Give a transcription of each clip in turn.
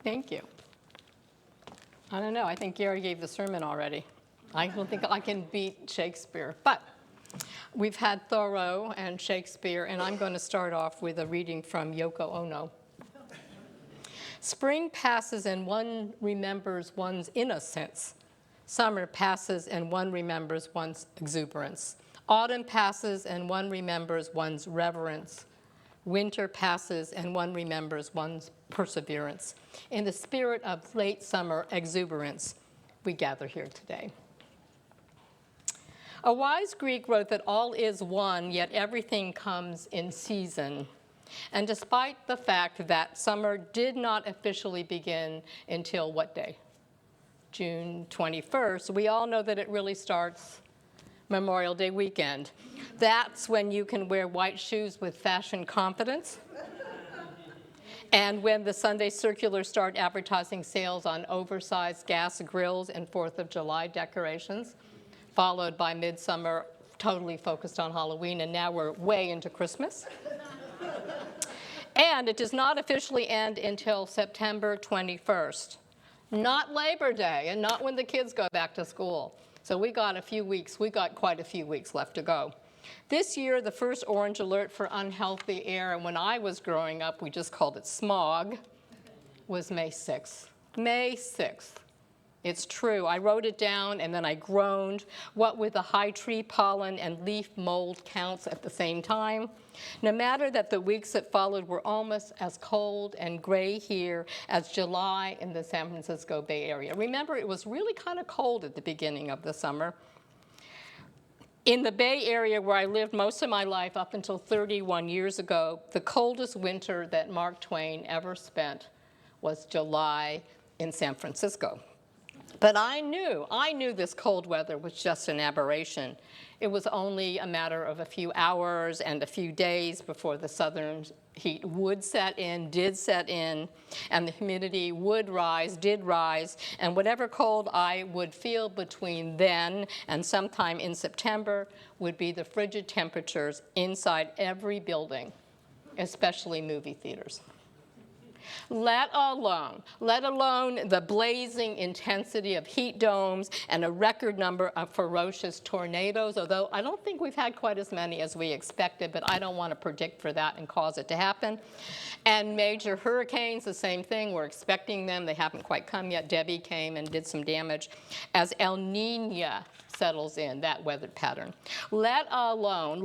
Thank you. I don't know. I think Gary gave the sermon already. I don't think I can beat Shakespeare. But we've had Thoreau and Shakespeare, and I'm going to start off with a reading from Yoko Ono. Spring passes and one remembers one's innocence. Summer passes and one remembers one's exuberance. Autumn passes and one remembers one's reverence. Winter passes and one remembers one's perseverance. In the spirit of late summer exuberance, we gather here today. A wise Greek wrote that all is one, yet everything comes in season. And despite the fact that summer did not officially begin until what day? June 21st, we all know that it really starts Memorial Day weekend. That's when you can wear white shoes with fashion confidence. And when the Sunday circulars start advertising sales on oversized gas grills and 4th of July decorations, followed by midsummer totally focused on Halloween, and now we're way into Christmas. And it does not officially end until September 21st. Not Labor Day, and not when the kids go back to school. So we got quite a few weeks left to go. This year, the first orange alert for unhealthy air, and when I was growing up, we just called it smog, was May 6th. May 6th. It's true. I wrote it down, and then I groaned. What with the high tree pollen and leaf mold counts at the same time. No matter that the weeks that followed were almost as cold and gray here as July in the San Francisco Bay Area. Remember, it was really kind of cold at the beginning of the summer. In the Bay Area, where I lived most of my life up until 31 years ago, the coldest winter that Mark Twain ever spent was July in San Francisco. But I knew this cold weather was just an aberration. It was only a matter of a few hours and a few days before the southern heat would set in, did set in, and the humidity would rise, did rise, and whatever cold I would feel between then and sometime in September would be the frigid temperatures inside every building, especially movie theaters. Let alone the blazing intensity of heat domes and a record number of ferocious tornadoes, although I don't think we've had quite as many as we expected, but I don't want to predict for that and cause it to happen. And major hurricanes, the same thing. We're expecting them. They haven't quite come yet. Debbie came and did some damage. As El Niño settles in, that weather pattern. Let alone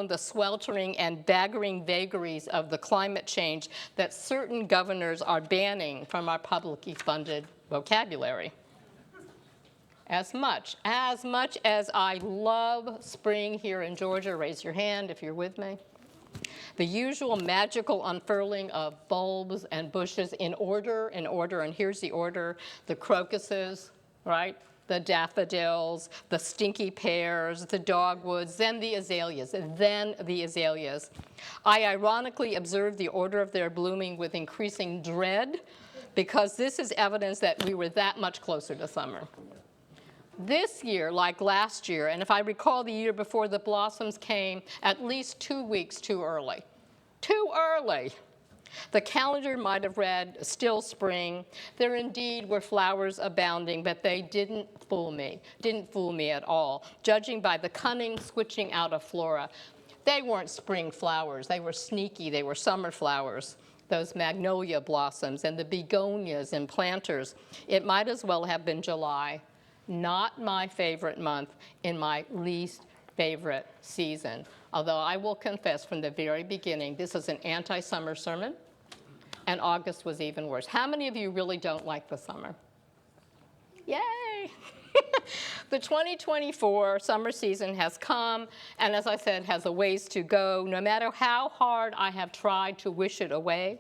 the sweltering and baggering vagaries of the climate change that certain governors are banning from our publicly funded vocabulary. As much as I love spring here in Georgia, raise your hand if you're with me. The usual magical unfurling of bulbs and bushes in order, and here's the order: the crocuses, right? The daffodils, the stinky pears, the dogwoods, then the azaleas. I ironically observed the order of their blooming with increasing dread, because this is evidence that we were that much closer to summer. This year, like last year, and if I recall the year before, the blossoms came at least 2 weeks too early. Too early. The calendar might have read still spring. There indeed were flowers abounding, but they didn't fool me at all. Judging by the cunning switching out of flora, they weren't spring flowers. They were sneaky. They were summer flowers. Those magnolia blossoms and the begonias and planters. It might as well have been July. Not my favorite month in my least favorite season. Although I will confess from the very beginning, this is an anti-summer sermon, and August was even worse. How many of you really don't like the summer? Yay! The 2024 summer season has come, and as I said, has a ways to go. No matter how hard I have tried to wish it away,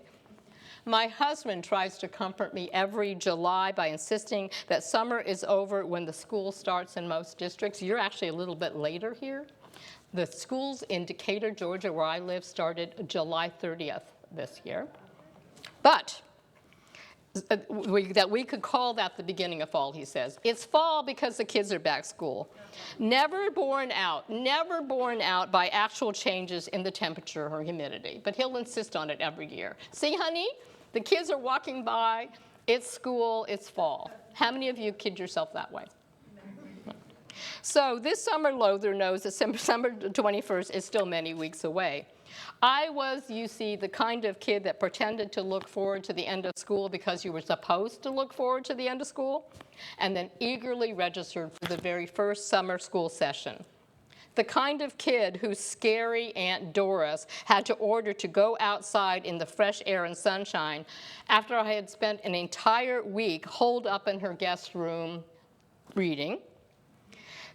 my husband tries to comfort me every July by insisting that summer is over when the school starts in most districts. You're actually a little bit later here. The schools in Decatur, Georgia, where I live, started July 30th this year. But we could call that the beginning of fall, he says. It's fall because the kids are back at school. Never borne out by actual changes in the temperature or humidity. But he'll insist on it every year. See, honey, the kids are walking by It's school, it's fall. How many of you kid yourself that way? So this summer Lowther knows that December 21st is still many weeks away. I was, you see, the kind of kid that pretended to look forward to the end of school because you were supposed to look forward to the end of school, and then eagerly registered for the very first summer school session. The kind of kid whose scary Aunt Doris had to order to go outside in the fresh air and sunshine after I had spent an entire week holed up in her guest room reading.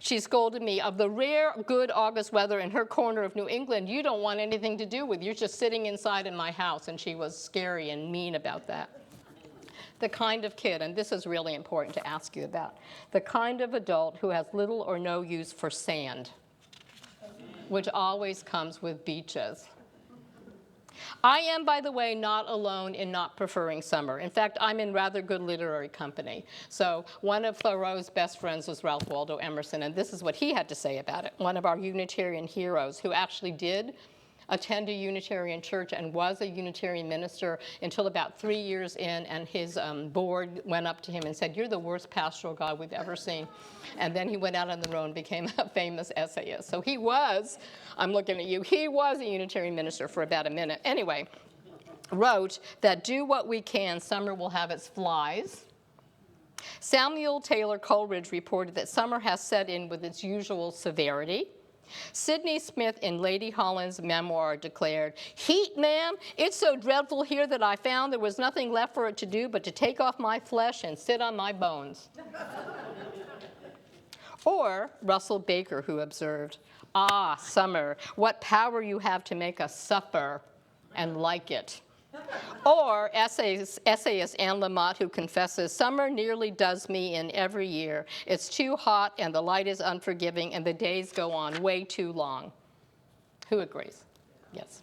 She scolded me, of the rare good August weather in her corner of New England, you don't want anything to do with. You're just sitting inside in my house. And she was scary and mean about that. The kind of kid, and this is really important to ask you about, the kind of adult who has little or no use for sand, which always comes with beaches. I am, by the way, not alone in not preferring summer. In fact, I'm in rather good literary company. So one of Thoreau's best friends was Ralph Waldo Emerson, and this is what he had to say about it. One of our Unitarian heroes who actually did attend a Unitarian church and was a Unitarian minister until about 3 years in, and his board went up to him and said, "You're the worst pastoral guy we've ever seen." And then he went out on the road and became a famous essayist. So he was, I'm looking at you, he was a Unitarian minister for about a minute. Anyway, wrote that do what we can, summer will have its flies. Samuel Taylor Coleridge reported that summer has set in with its usual severity. Sidney Smith in Lady Holland's memoir declared, "Heat, ma'am, it's so dreadful here that I found there was nothing left for it to do but to take off my flesh and sit on my bones." Or Russell Baker, who observed, "Ah, summer, what power you have to make us suffer and like it." Or essayist Anne Lamott, who confesses, "Summer nearly does me in every year. It's too hot and the light is unforgiving and the days go on way too long." Who agrees? Yes.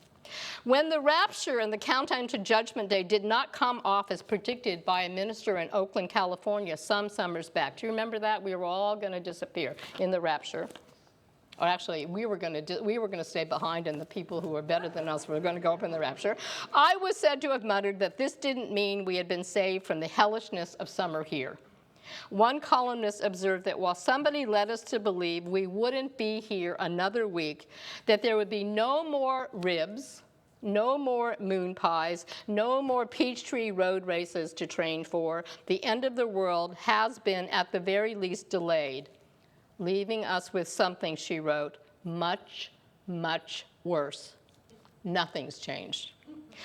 When the rapture and the countdown to Judgment Day did not come off as predicted by a minister in Oakland, California some summers back. Do you remember that? We were all going to disappear in the rapture. Or actually, we were going to stay behind, and the people who were better than us were going to go up in the rapture. I was said to have muttered that this didn't mean we had been saved from the hellishness of summer here. One columnist observed that while somebody led us to believe we wouldn't be here another week, that there would be no more ribs, no more moon pies, no more Peachtree road races to train for, the end of the world has been at the very least delayed, leaving us with something, she wrote, much, much worse. Nothing's changed.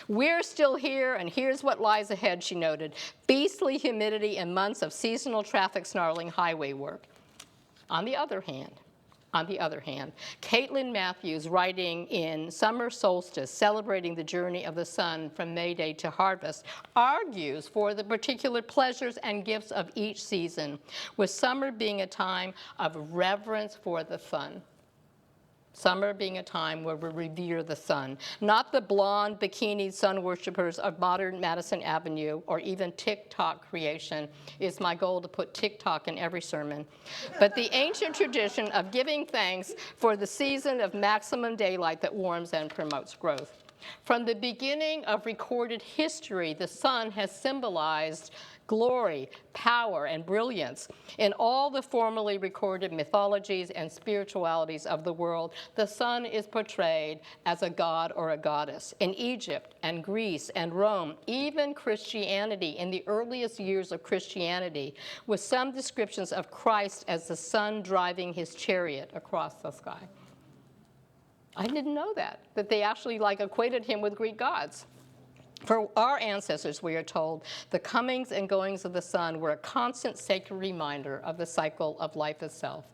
We're still here, and here's what lies ahead, she noted. Beastly humidity and months of seasonal traffic snarling highway work. On the other hand, Caitlin Matthews, writing in Summer Solstice, celebrating the journey of the sun from May Day to harvest, argues for the particular pleasures and gifts of each season, with summer being a time of reverence for the sun. Summer being a time where we revere the sun, not the blonde bikini sun worshipers of modern Madison Avenue or even TikTok creation. It's my goal to put TikTok in every sermon. But the ancient tradition of giving thanks for the season of maximum daylight that warms and promotes growth. From the beginning of recorded history, the sun has symbolized glory, power, and brilliance. In all the formerly recorded mythologies and spiritualities of the world, the sun is portrayed as a god or a goddess. In Egypt and Greece and Rome, even Christianity, in the earliest years of Christianity, with some descriptions of Christ as the sun driving his chariot across the sky. I didn't know that they actually equated him with Greek gods. For our ancestors, we are told, the comings and goings of the sun were a constant sacred reminder of the cycle of life itself,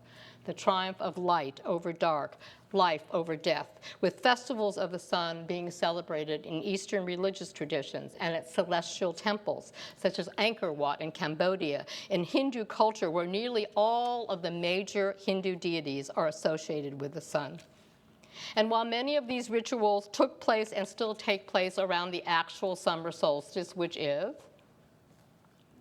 the triumph of light over dark, life over death, with festivals of the sun being celebrated in Eastern religious traditions and at celestial temples, such as Angkor Wat in Cambodia, in Hindu culture, where nearly all of the major Hindu deities are associated with the sun. And while many of these rituals took place and still take place around the actual summer solstice, which is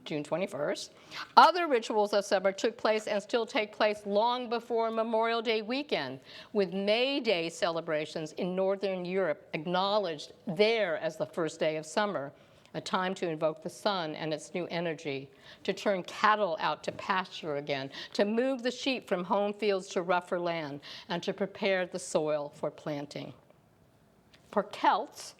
June 21st, other rituals of summer took place and still take place long before Memorial Day weekend, with May Day celebrations in Northern Europe acknowledged there as the first day of summer. a time to invoke the sun and its new energy, to turn cattle out to pasture again, to move the sheep from home fields to rougher land, and to prepare the soil for planting. For Celts,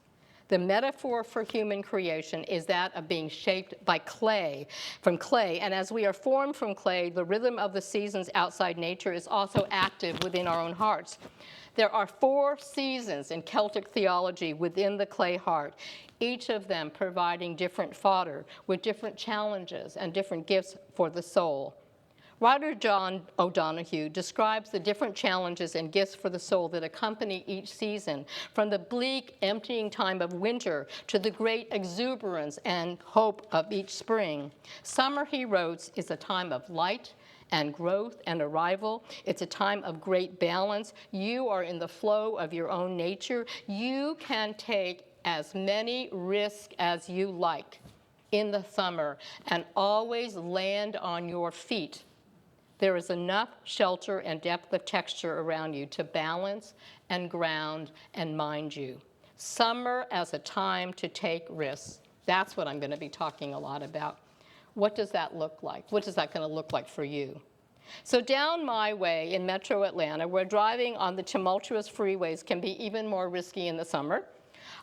the metaphor for human creation is that of being shaped by clay, from clay, and as we are formed from clay, the rhythm of the seasons outside nature is also active within our own hearts. There are 4 seasons in Celtic theology within the clay heart, each of them providing different fodder with different challenges and different gifts for the soul. Writer John O'Donohue describes the different challenges and gifts for the soul that accompany each season, from the bleak, emptying time of winter to the great exuberance and hope of each spring. Summer, he wrote, is a time of light and growth and arrival. It's a time of great balance. You are in the flow of your own nature. You can take as many risks as you like in the summer and always land on your feet. There is enough shelter and depth of texture around you to balance and ground and mind you. Summer as a time to take risks. That's what I'm going to be talking a lot about. What does that look like? What is that going to look like for you? So down my way in Metro Atlanta, where driving on the tumultuous freeways can be even more risky in the summer,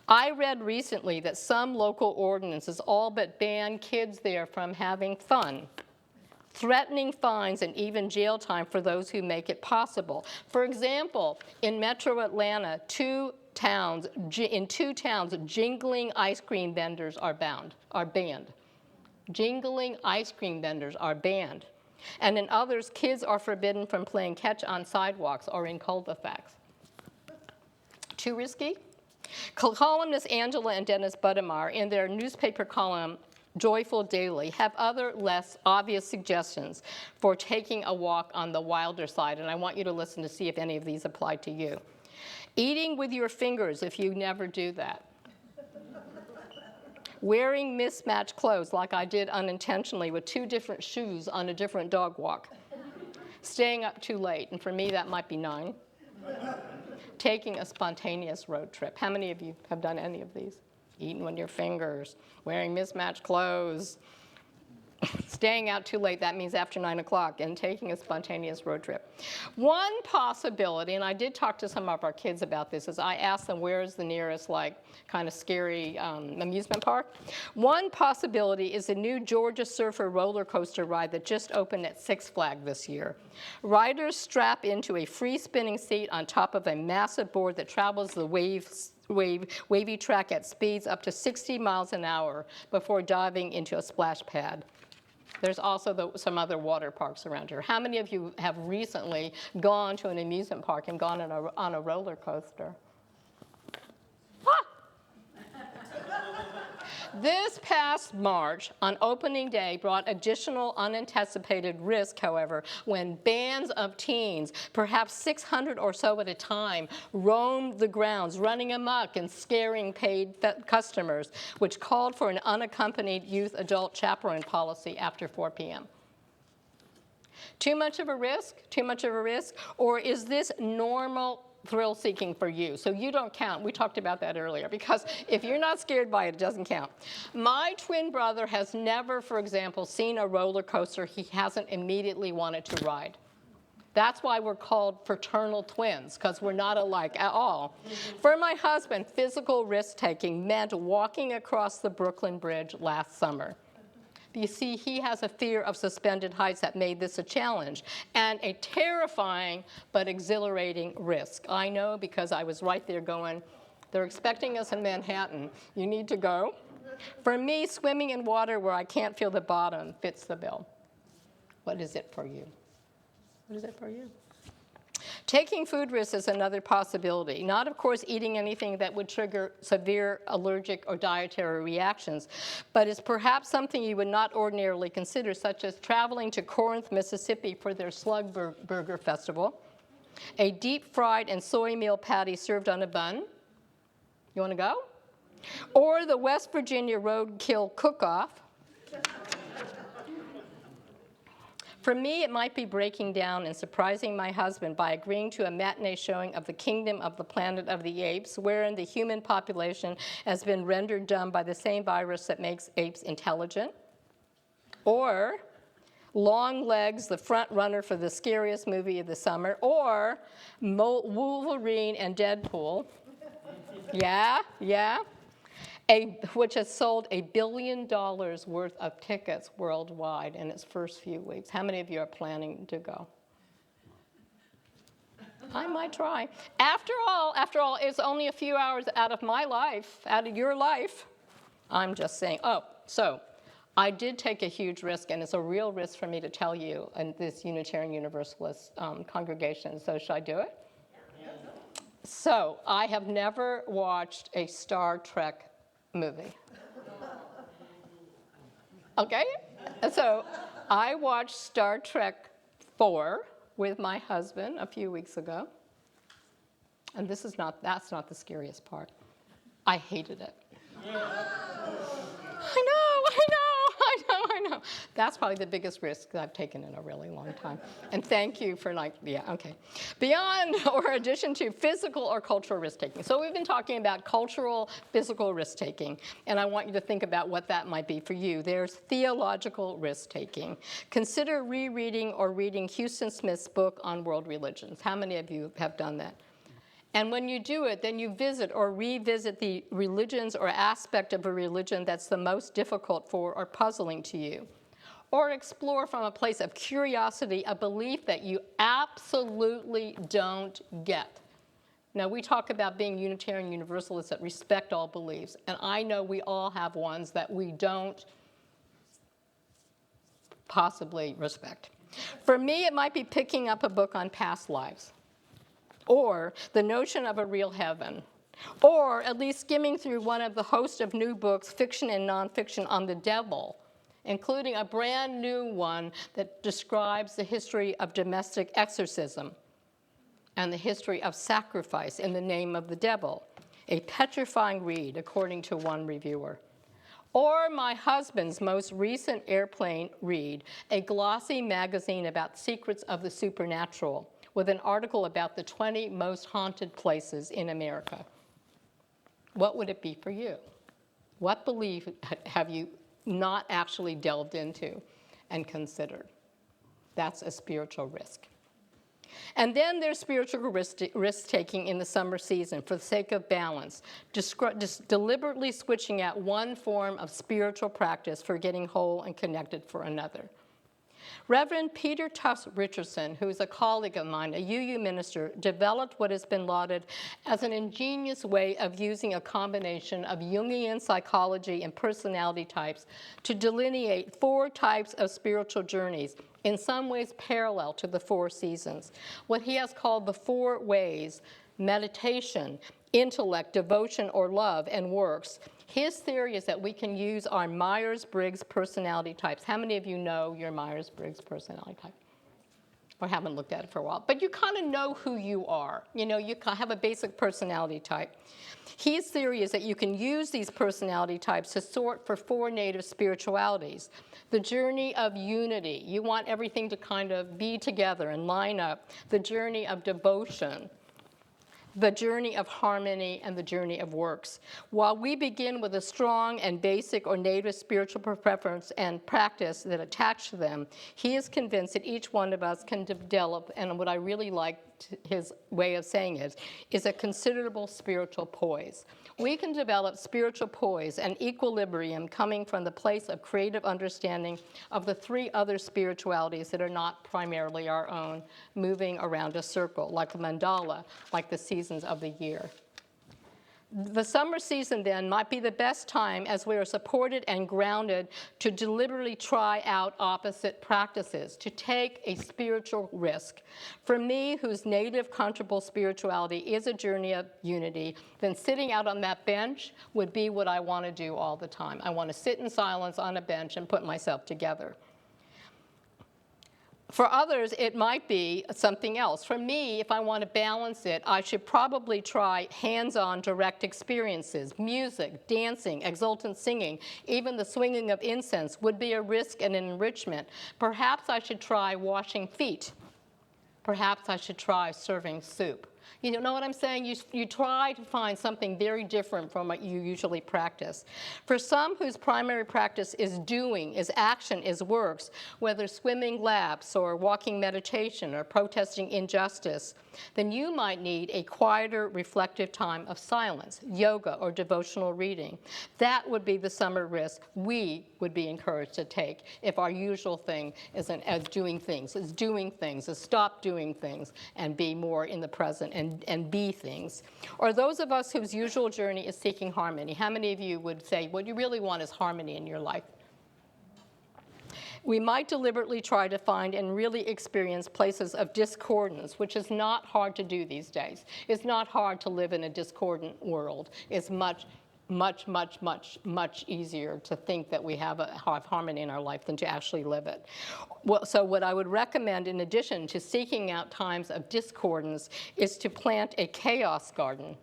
I read recently that some local ordinances all but ban kids there from having fun, threatening fines and even jail time for those who make it possible. For example, in Metro Atlanta, in 2 towns, jingling ice cream vendors are banned. Jingling ice cream vendors are banned. And in others, kids are forbidden from playing catch on sidewalks or in cul-de-sacs. Too risky? Columnists Angela and Dennis Budimar, in their newspaper column, Joyful Daily, have other less obvious suggestions for taking a walk on the wilder side, and I want you to listen to see if any of these apply to you. Eating with your fingers if you never do that. Wearing mismatched clothes like I did unintentionally with 2 different shoes on a different dog walk. Staying up too late, and for me that might be 9. Taking a spontaneous road trip. How many of you have done any of these? Eating with your fingers, wearing mismatched clothes, staying out too late, that means after 9 o'clock, and taking a spontaneous road trip. One possibility, and I did talk to some of our kids about this, is I asked them where is the nearest, kind of scary amusement park. One possibility is a new Georgia Surfer roller coaster ride that just opened at Six Flags this year. Riders strap into a free spinning seat on top of a massive board that travels the wavy track at speeds up to 60 miles an hour before diving into a splash pad. There's also some other water parks around here. How many of you have recently gone to an amusement park and gone on a roller coaster? This past March, on opening day, brought additional unanticipated risk, however, when bands of teens, perhaps 600 or so at a time, roamed the grounds, running amok and scaring paid customers, which called for an unaccompanied youth-adult chaperone policy after 4 p.m. Too much of a risk? Too much of a risk? Or is this normal thrill-seeking for you? So you don't count. We talked about that earlier, because if you're not scared by it, it doesn't count. My twin brother has never, for example, seen a roller coaster he hasn't immediately wanted to ride. That's why we're called fraternal twins, because we're not alike at all. For my husband, physical risk-taking meant walking across the Brooklyn Bridge last summer. You see, he has a fear of suspended heights that made this a challenge, and a terrifying but exhilarating risk. I know, because I was right there going, they're expecting us in Manhattan. You need to go. For me, swimming in water where I can't feel the bottom fits the bill. What is it for you? What is it for you? Taking food risks is another possibility. Not, of course, eating anything that would trigger severe allergic or dietary reactions, but is perhaps something you would not ordinarily consider, such as traveling to Corinth, Mississippi for their Slug Burger Festival, a deep-fried and soy meal patty served on a bun. You want to go? Or the West Virginia Roadkill Cook-Off. For me, it might be breaking down and surprising my husband by agreeing to a matinee showing of the Kingdom of the Planet of the Apes, wherein the human population has been rendered dumb by the same virus that makes apes intelligent. Or Long Legs, the front runner for the scariest movie of the summer. Or Wolverine and Deadpool. Yeah. Which has sold $1 billion worth of tickets worldwide in its first few weeks. How many of you are planning to go? I might try. After all, it's only a few hours out of my life, out of your life. I'm just saying. Oh, so I did take a huge risk, and it's a real risk for me to tell you in this Unitarian Universalist congregation. So should I do it? Yeah. So I have never watched a Star Trek movie. Okay? So I watched Star Trek 4 with my husband a few weeks ago. And that's not the scariest part. I hated it. I know. That's probably the biggest risk that I've taken in a really long time. And thank you for Beyond or addition to physical or cultural risk-taking. So we've been talking about cultural, physical risk-taking. And I want you to think about what that might be for you. There's theological risk-taking. Consider rereading or reading Houston Smith's book on world religions. How many of you have done that? And when you do it, then you visit or revisit the religions or aspect of a religion that's the most difficult for or puzzling to you. Or explore from a place of curiosity a belief that you absolutely don't get. Now, we talk about being Unitarian Universalists that respect all beliefs, and I know we all have ones that we don't possibly respect. For me, it might be picking up a book on past lives, or the notion of a real heaven, or at least skimming through one of the host of new books, fiction and nonfiction, on the devil, including a brand new one that describes the history of domestic exorcism and the history of sacrifice in the name of the devil, a petrifying read, according to one reviewer. Or my husband's most recent airplane read, a glossy magazine about secrets of the supernatural, with an article about the 20 most haunted places in America. What would it be for you? What belief have you not actually delved into and considered? That's a spiritual risk. And then there's spiritual risk-taking in the summer season for the sake of balance, just deliberately switching out one form of spiritual practice for getting whole and connected for another. Reverend Peter Tufts Richardson, who is a colleague of mine, a UU minister, developed what has been lauded as an ingenious way of using a combination of Jungian psychology and personality types to delineate 4 types of spiritual journeys, in some ways parallel to the 4 seasons. What he has called the 4 ways: meditation, intellect, devotion or love, and works. His theory is that we can use our Myers-Briggs personality types. How many of you know your Myers-Briggs personality type? Or haven't looked at it for a while. But you kind of know who you are. You know, you have a basic personality type. His theory is that you can use these personality types to sort for 4 native spiritualities. The journey of unity. You want everything to kind of be together and line up. The journey of devotion. The journey of harmony, and the journey of works. While we begin with a strong and basic or native spiritual preference and practice that attach to them, he is convinced that each one of us can develop, and what I really liked his way of saying it, is a considerable spiritual poise. We can develop spiritual poise and equilibrium coming from the place of creative understanding of the 3 other spiritualities that are not primarily our own, moving around a circle, like a mandala, like the seasons of the year. The summer season, then, might be the best time, as we are supported and grounded, to deliberately try out opposite practices, to take a spiritual risk. For me, whose native comfortable spirituality is a journey of unity, then sitting out on that bench would be what I want to do all the time. I want to sit in silence on a bench and put myself together. For others, it might be something else. For me, if I want to balance it, I should probably try hands-on direct experiences. Music, dancing, exultant singing, even the swinging of incense would be a risk and an enrichment. Perhaps I should try washing feet. Perhaps I should try serving soup. You know what I'm saying? You try to find something very different from what you usually practice. For some whose primary practice is doing, is action, is works, whether swimming laps or walking meditation or protesting injustice, then you might need a quieter, reflective time of silence, yoga or devotional reading. That would be the summer risk we would be encouraged to take if our usual thing isn't as doing things, is stop doing things and be more in the present and be things. Or those of us whose usual journey is seeking harmony. How many of you would say what you really want is harmony in your life? We might deliberately try to find and really experience places of discordance, which is not hard to do these days. It's not hard to live in a discordant world. It's much easier to think that we have harmony in our life than to actually live it. Well, so what I would recommend, in addition to seeking out times of discordance, is to plant a chaos garden.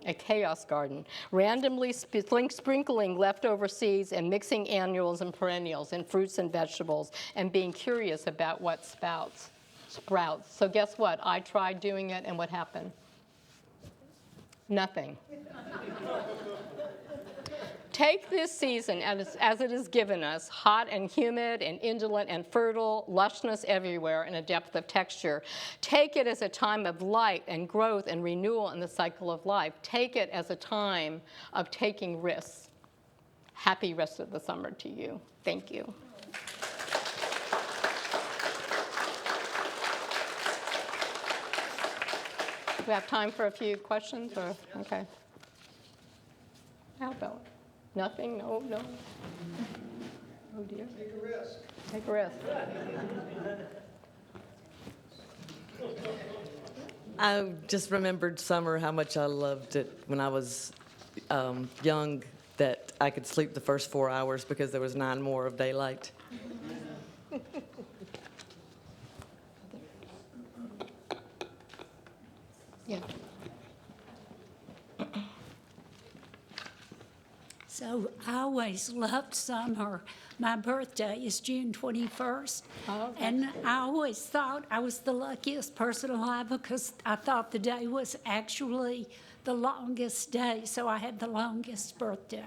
A chaos garden, randomly sprinkling leftover seeds and mixing annuals and perennials and fruits and vegetables and being curious about what sprouts. So guess what? I tried doing it, and what happened? Nothing. Take this season as it is given us, hot and humid and indolent and fertile, lushness everywhere and a depth of texture. Take it as a time of light and growth and renewal in the cycle of life. Take it as a time of taking risks. Happy rest of the summer to you. Thank you. Do we have time for a few questions? Or okay. How about it? Nothing? No. Oh dear. Take a risk. Take a risk. I just remembered summer, how much I loved it when I was young, that I could sleep the first 4 hours because there was 9 more of daylight. Yeah. So I always loved summer. My birthday is June 21st. Oh, okay. And I always thought I was the luckiest person alive because I thought the day was actually the longest day, so I had the longest birthday.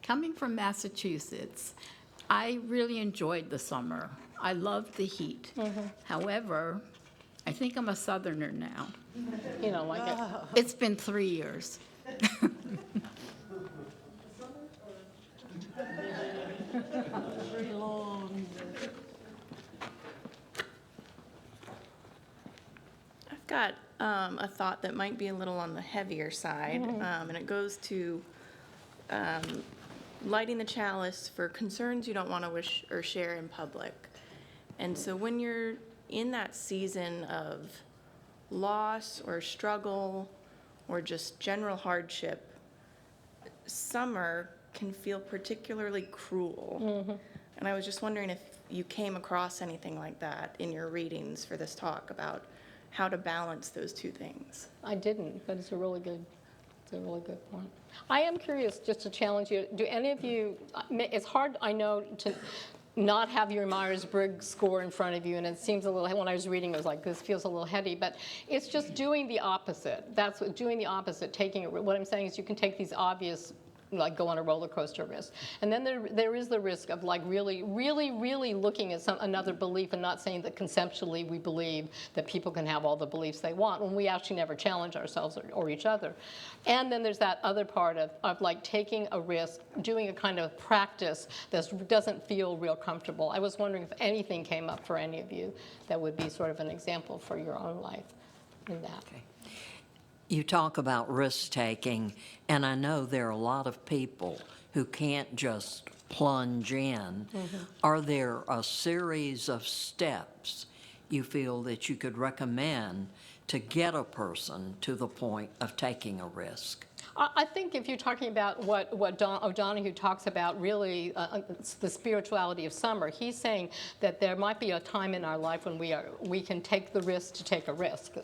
Coming from Massachusetts, I really enjoyed the summer. I loved the heat. However, I think I'm a Southerner now. You don't like it? It's been 3 years. I've got a thought that might be a little on the heavier side, and it goes to lighting the chalice for concerns you don't want to wish or share in public. And so when you're in that season of loss or struggle or just general hardship, summer can feel particularly cruel. And I was just wondering if you came across anything like that in your readings for this talk about how to balance those two things. I didn't, but it's a really good point. I am curious, just to challenge you, do any of you, it's hard, I know, to not have your Myers-Briggs score in front of you, and it seems a little, when I was reading, it was like, this feels a little heady, but it's just doing the opposite. That's what, doing the opposite, taking it, what I'm saying is you can take these obvious, like go on a roller coaster risk. And then there is the risk of like really looking at another belief and not saying that conceptually we believe that people can have all the beliefs they want when we actually never challenge ourselves or each other. And then there's that other part of like taking a risk, doing a kind of practice that doesn't feel real comfortable. I was wondering if anything came up for any of you that would be sort of an example for your own life in that. Okay. You talk about risk-taking, and I know there are a lot of people who can't just plunge in. Are there a series of steps you feel that you could recommend to get a person to the point of taking a risk? I think if you're talking about what O'Donohue talks about, really it's the spirituality of summer, he's saying that there might be a time in our life when we can take the risk to take a risk.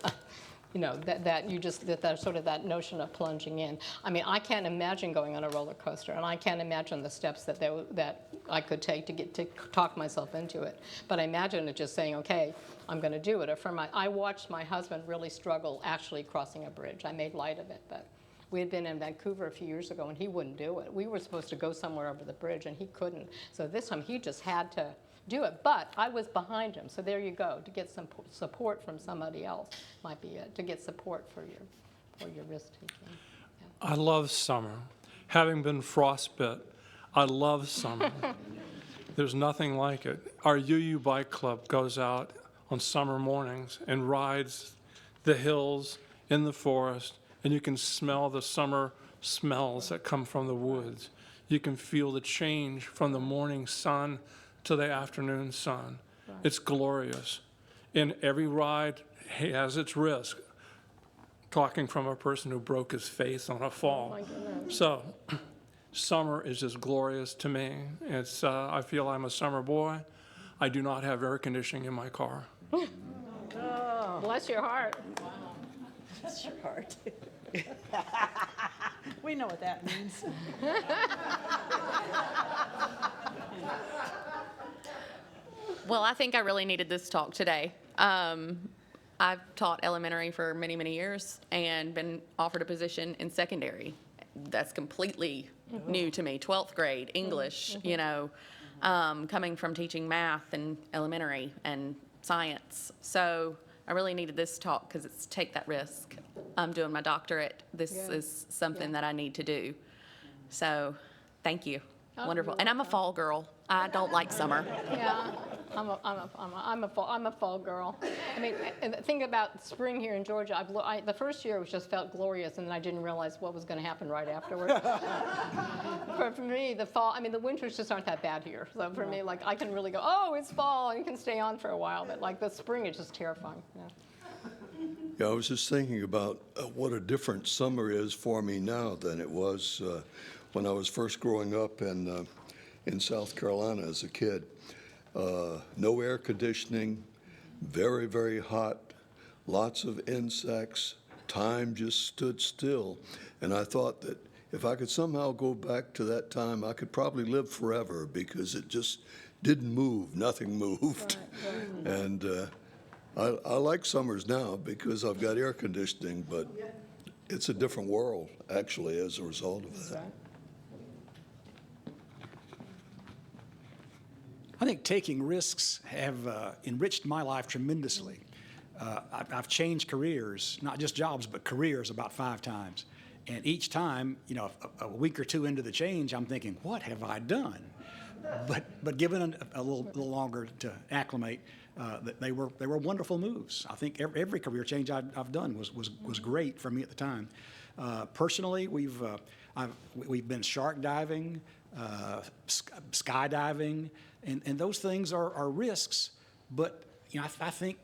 You know, that sort of that notion of plunging in. I mean, I can't imagine going on a roller coaster, and I can't imagine the steps that I could take to talk myself into it. But I imagine it just saying, okay, I'm going to do it. I watched my husband really struggle actually crossing a bridge. I made light of it, but we had been in Vancouver a few years ago, and he wouldn't do it. We were supposed to go somewhere over the bridge, and he couldn't. So this time, he just had to do it. But I was behind him, so there you go. To get some support from somebody else might be it. To get support for your risk taking. Yeah. I love summer. Having been frostbit, I love summer. There's nothing like it. Our UU Bike Club goes out on summer mornings and rides the hills in the forest, and you can smell the summer smells that come from the woods. You can feel the change from the morning sun to the afternoon sun. Right. It's glorious. And every ride has its risk. Talking from a person who broke his face on a fall. Oh my goodness. So, summer is just glorious to me. It's, I feel I'm a summer boy. I do not have air conditioning in my car. Oh, bless your heart. Bless your heart. We know what that means. Well, I think I really needed this talk today. I've taught elementary for many, many years and been offered a position in secondary. That's completely new to me. 12th grade, English, you know, coming from teaching math and elementary and science. So I really needed this talk because it's take that risk. I'm doing my doctorate. This is something that I need to do. So thank you. Wonderful. And I'm a fall girl. I don't like summer. Yeah, I'm a fall girl. I mean, and the thing about spring here in Georgia, the first year it just felt glorious, and then I didn't realize what was going to happen right afterwards. For me, the fall, I mean, the winters just aren't that bad here. So for me, like, I can really go, oh, it's fall, and you can stay on for a while. But like the spring is just terrifying. Yeah, I was just thinking about what a different summer is for me now than it was when I was first growing up in South Carolina as a kid. No air conditioning, very, very hot, lots of insects, time just stood still. And I thought that if I could somehow go back to that time, I could probably live forever because it just didn't move, nothing moved. Right. And I like summers now because I've got air conditioning, but it's a different world, actually, as a result of that. Right. I think taking risks have enriched my life tremendously. I've changed careers, not just jobs, but careers about 5 times. And each time, you know, a week or 2 into the change, I'm thinking, what have I done? But given a little longer to acclimate, they were wonderful moves. I think every career change I've done was great for me at the time. Personally, we've been shark diving, skydiving, and those things are risks. But you know, I think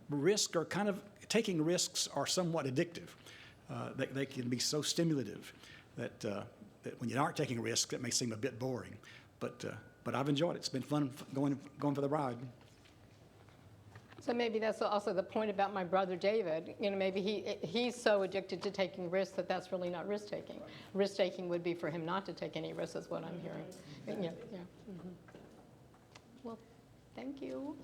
risks are kind of taking risks are somewhat addictive. They can be so stimulative that when you aren't taking a risk, it may seem a bit boring. But I've enjoyed it. It's been fun going for the ride. So maybe that's also the point about my brother David. You know, maybe he's so addicted to taking risks that that's really not risk taking. Risk taking would be for him not to take any risks, is what I'm hearing. Yeah. Mm-hmm. Well, thank you.